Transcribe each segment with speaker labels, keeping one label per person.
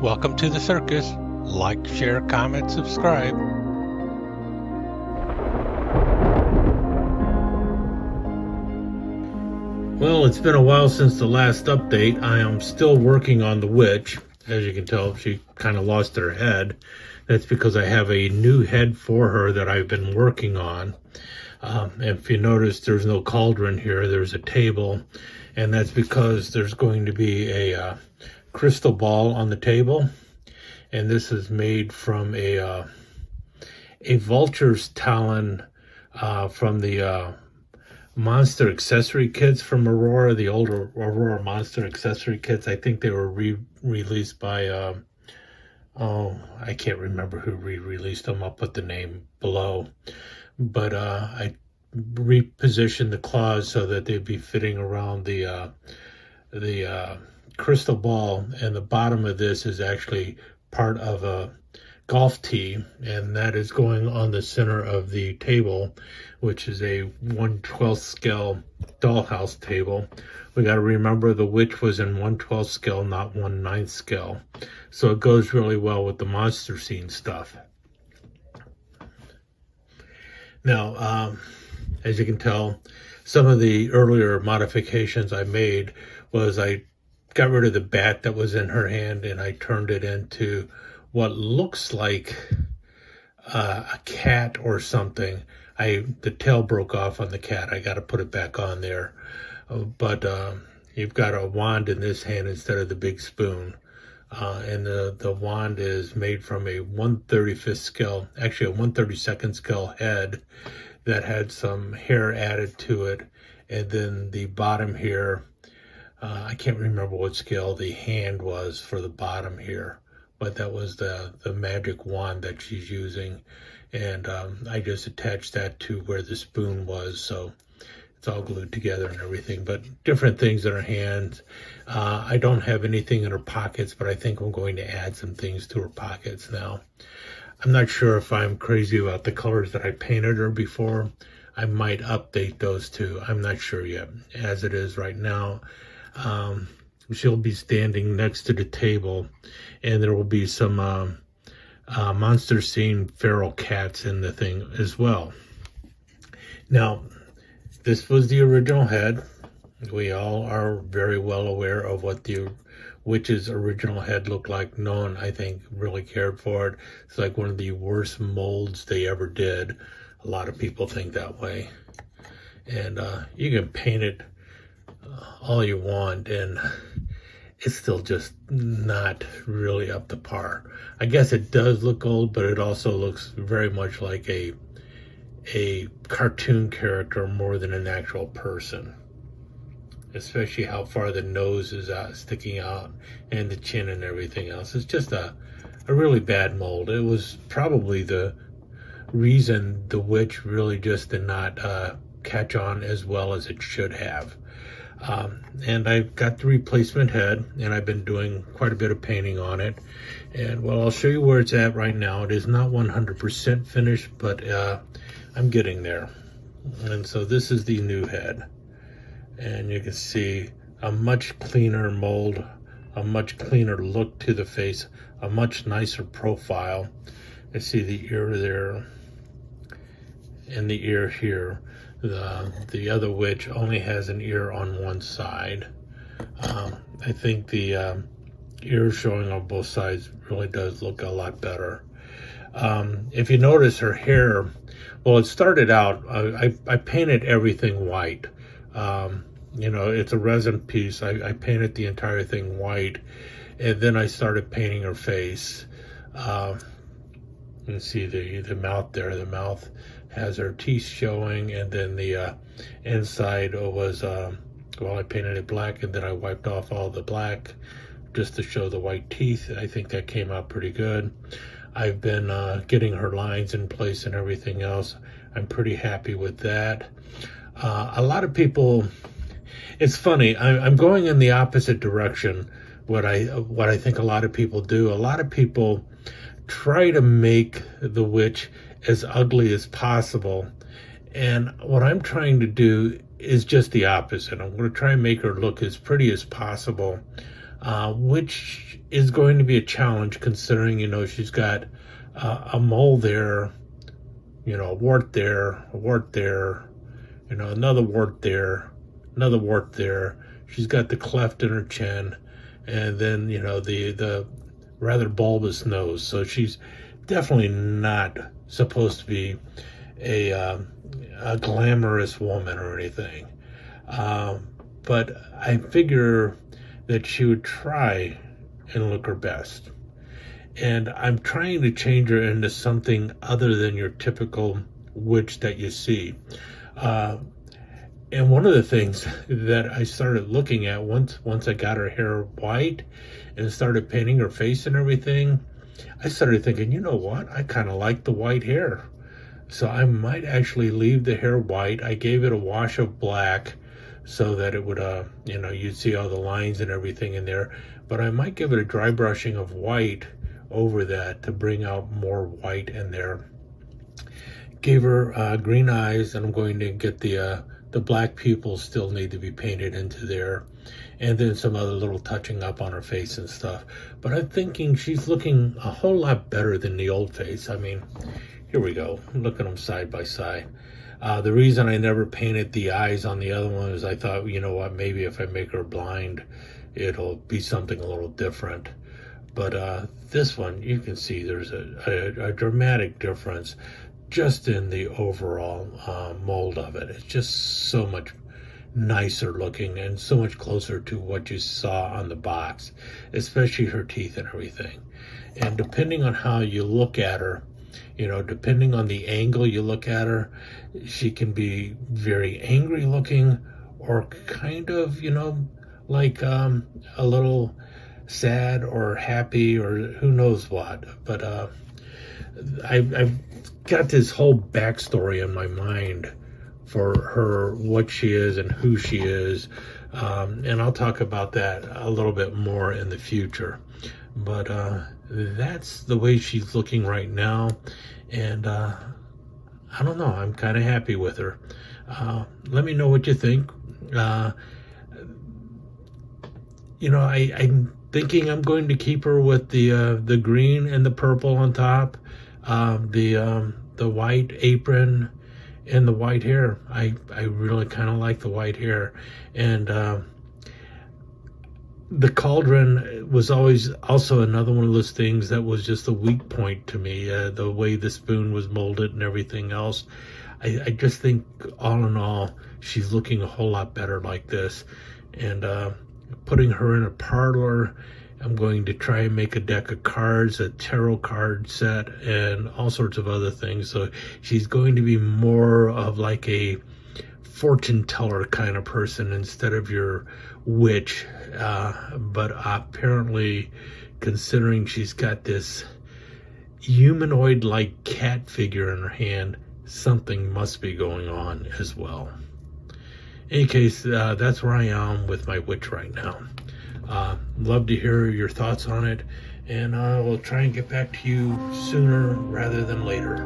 Speaker 1: Welcome to the circus. Like, share, comment, subscribe.
Speaker 2: Well, it's been a while since the last update. I am still working on the witch. As you can tell, she kind of lost her head. That's because I have a new head for her that I've been working on. If you notice, there's no cauldron here. There's a table, and that's because there's going to be a crystal ball on the table, and this is made from a vulture's talon from the monster accessory kits from Aurora, the older Aurora monster accessory kits. I think they were released by I can't remember who released them. I'll put the name below, but I repositioned the claws so that they'd be fitting around the crystal ball, and the bottom of this is actually part of a golf tee, and that is going on the center of the table, which is a 1/12 scale dollhouse table. We got to remember the witch was in 1/12 scale, not 1/9 scale, so it goes really well with the monster scene stuff. Now, as you can tell, some of the earlier modifications I made was I got rid of the bat that was in her hand, and I turned it into what looks like a cat or something. The tail broke off on the cat. I got to put it back on there. But you've got a wand in this hand instead of the big spoon. And the wand is made from a 1/35 scale, actually a 1/32 scale head that had some hair added to it. And then the bottom here, I can't remember what scale the hand was for the bottom here, but that was the magic wand that she's using. And I just attached that to where the spoon was, so it's all glued together and everything, but different things in her hands. I don't have anything in her pockets, but I think I'm going to add some things to her pockets now. I'm not sure if I'm crazy about the colors that I painted her before. I might update those too. I'm not sure yet. As it is right now, she'll be standing next to the table, and there will be some monster scene feral cats in the thing as well. Now, this was the original head. We all are very well aware of what the witch's original head looked like. No one, I think, really cared for it. It's like one of the worst molds they ever did. A lot of people think that way. And you can paint it all you want, and it's still just not really up to par. I guess it does look old, but it also looks very much like a cartoon character more than an actual person. Especially how far the nose is sticking out, and the chin and everything else. It's just a really bad mold. It was probably the reason the witch really just did not catch on as well as it should have. And I've got the replacement head, and I've been doing quite a bit of painting on it. And well, I'll show you where it's at right now. It is not 100% finished, but I'm getting there. And so this is the new head. And you can see a much cleaner mold, a much cleaner look to the face, a much nicer profile. I see the ear there and the ear here. The other witch only has an ear on one side. I think the ear showing on both sides really does look a lot better. If you notice her hair, well, it started out, I painted everything white. It's a resin piece. I painted the entire thing white, and then I started painting her face. You can see the mouth there. The mouth has her teeth showing, and then the inside was, I painted it black, and then I wiped off all the black just to show the white teeth. I think that came out pretty good. I've been getting her lines in place and everything else. I'm pretty happy with that. A lot of people, it's funny, I'm going in the opposite direction. What I think a lot of people do. A lot of people try to make the witch as ugly as possible, and what I'm trying to do is just the opposite. I'm going to try and make her look as pretty as possible. which is going to be a challenge considering, she's got a mole there, a wart there, a wart there, another wart there, another wart there. She's got the cleft in her chin, and then, the rather bulbous nose. So she's definitely not supposed to be a glamorous woman or anything. But I figure that she would try and look her best. And I'm trying to change her into something other than your typical witch that you see. And one of the things that I started looking at once I got her hair white and started painting her face and everything, I started thinking, you know what? I kind of like the white hair. So I might actually leave the hair white. I gave it a wash of black so that it would, you'd see all the lines and everything in there. But I might give it a dry brushing of white over that to bring out more white in there. Gave her green eyes, and I'm going to get the black pupils still need to be painted into there, and then some other little touching up on her face and stuff. But I'm thinking she's looking a whole lot better than the old face. I mean, here we go. Look at them side by side. The reason I never painted the eyes on the other one is I thought, you know what, maybe if I make her blind, it'll be something a little different. But this one, you can see there's a dramatic difference just in the overall mold of it. It's just so much nicer looking and so much closer to what you saw on the box, especially her teeth and everything. And depending on how you look at her, depending on the angle you look at her, she can be very angry looking or kind of, like a little sad or happy or who knows what. But I've got this whole backstory in my mind for her, what she is and who she is, and I'll talk about that a little bit more in the future. But that's the way she's looking right now, and I don't know, I'm kind of happy with her. Let me know what you think. I'm thinking I'm going to keep her with the green and the purple on top, the white apron and the white hair. I really kind of like the white hair. And the cauldron was always also another one of those things that was just a weak point to me, the way the spoon was molded and everything else. I just think all in all, she's looking a whole lot better like this. And putting her in a parlor, I'm going to try and make a deck of cards, a tarot card set, and all sorts of other things. So she's going to be more of like a fortune teller kind of person instead of your witch. But apparently, considering she's got this humanoid-like cat figure in her hand, something must be going on as well. In any case, that's where I am with my witch right now. Love to hear your thoughts on it, and I will try and get back to you sooner rather than later.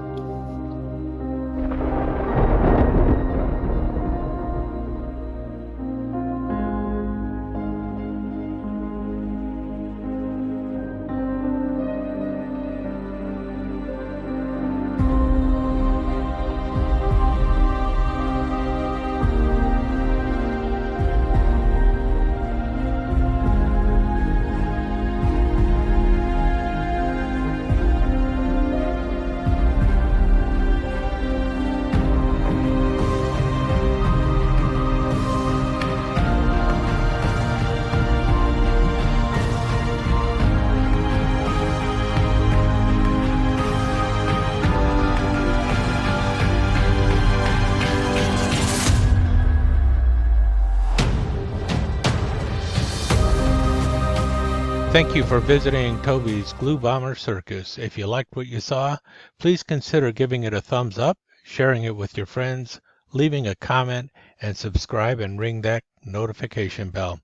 Speaker 1: Thank you for visiting Toby's Glue Bomber Circus. If you liked what you saw, please consider giving it a thumbs up, sharing it with your friends, leaving a comment, and subscribe and ring that notification bell.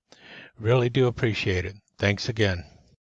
Speaker 1: Really do appreciate it. Thanks again.